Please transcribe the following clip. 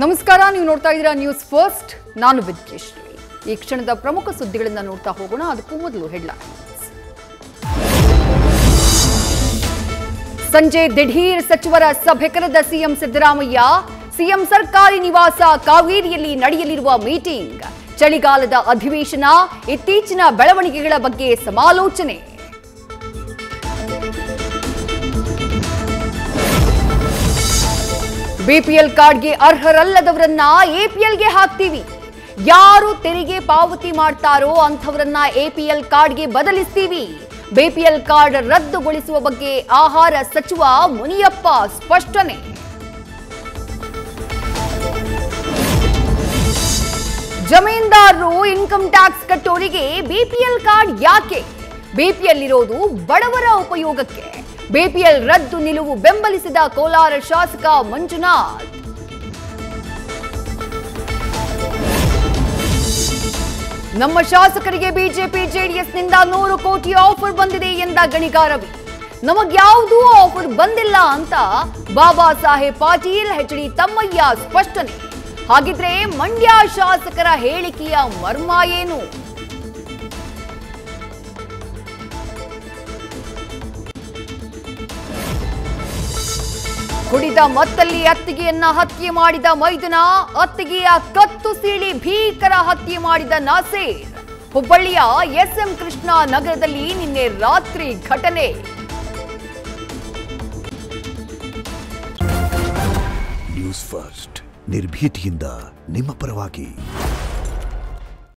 ನಮಸ್ಕಾರ, ನೀವು ನೋಡ್ತಾ ಇದ್ದೀರಾ ನ್ಯೂಸ್ ಫಸ್ಟ್. ನಾನು ವಿದ್ಯೇಶ್ರೀ. ಈ ಕ್ಷಣದ ಪ್ರಮುಖ ಸುದ್ದಿಗಳನ್ನು ನೋಡ್ತಾ ಹೋಗೋಣ. ಅದಕ್ಕೂ ಮೊದಲು ಹೆಡ್ಲೈನ್ಸ್. ಸಂಜೆ ದಿಢೀರ್ ಸಚಿವರ ಸಭೆ ಕರೆದ ಸಿಎಂ ಸಿದ್ದರಾಮಯ್ಯ. ಸಿಎಂ ಸರ್ಕಾರಿ ನಿವಾಸ ಕಾವೇರಿಯಲ್ಲಿ ನಡೆಯಲಿರುವ ಮೀಟಿಂಗ್, ಚಳಿಗಾಲದ ಅಧಿವೇಶನ, ಇತ್ತೀಚಿನ ಬೆಳವಣಿಗೆಗಳ ಬಗ್ಗೆ ಸಮಾಲೋಚನೆ. ಬಿಪಿಎಲ್ ಕಾರ್ಡ್ಗೆ ಅರ್ಹರಲ್ಲದವರನ್ನ ಎಪಿಎಲ್ಗೆ ಹಾಕ್ತೀವಿ. ಯಾರು ತೆರಿಗೆ ಪಾವತಿ ಮಾಡ್ತಾರೋ ಅಂಥವರನ್ನ ಎಪಿಎಲ್ ಕಾರ್ಡ್ಗೆ ಬದಲಿಸ್ತೀವಿ. ಬಿಪಿಎಲ್ ಕಾರ್ಡ್ ರದ್ದುಗೊಳಿಸುವ ಬಗ್ಗೆ ಆಹಾರ ಸಚಿವ ಮುನಿಯಪ್ಪ ಸ್ಪಷ್ಟನೆ. ಜಮೀನ್ದಾರರು ಇನ್ಕಮ್ ಟ್ಯಾಕ್ಸ್ ಕಟ್ಟೋರಿಗೆ ಬಿಪಿಎಲ್ ಕಾರ್ಡ್ ಯಾಕೆ? ಬಿಪಿಎಲ್ ಇರೋದು ಬಡವರ ಉಪಯೋಗಕ್ಕೆ. ಬಿಪಿಎಲ್ ರದ್ದು ನಿಲುವು ಬೆಂಬಲಿಸಿದ ಕೋಲಾರ ಶಾಸಕ ಮಂಜುನಾಥ್. ನಮ್ಮ ಶಾಸಕರಿಗೆ ಬಿಜೆಪಿ ಜೆಡಿಎಸ್ನಿಂದ 100 ಕೋಟಿ ಆಫರ್ ಬಂದಿದೆ ಎಂದ ಗಣಿಗ ರವಿ. ನಮಗ್ಯಾವುದೂ ಆಫರ್ ಬಂದಿಲ್ಲ ಅಂತ ಬಾಬಾ ಸಾಹೇಬ್ ಪಾಟೀಲ್, ಎಚ್.ಡಿ. ತಮ್ಮಯ್ಯ ಸ್ಪಷ್ಟನೆ. ಹಾಗಿದ್ರೆ ಮಂಡ್ಯ ಶಾಸಕರ ಹೇಳಿಕೆಯ ಮರ್ಮ ಏನು? ಕುಡಿದ ಮತ್ತಲ್ಲಿ ಅತ್ತಿಗೆಯನ್ನ ಹತ್ಯೆ ಮಾಡಿದ ಮೈದುನ, ಅತ್ತಿಗೆಯ ಕತ್ತು ಸೀಳಿ ಭೀಕರ ಹತ್ಯೆ ಮಾಡಿದ ನಾಸೇರ್. ಹುಬ್ಬಳ್ಳಿಯ ಎಸ್ಎಂ ಕೃಷ್ಣ ನಗರದಲ್ಲಿ ನಿನ್ನೆ ರಾತ್ರಿ ಘಟನೆ. ನ್ಯೂಸ್ ಫಸ್ಟ್, ನಿರ್ಭೀತಿಯಿಂದ ನಿಮ್ಮ ಪರವಾಗಿ.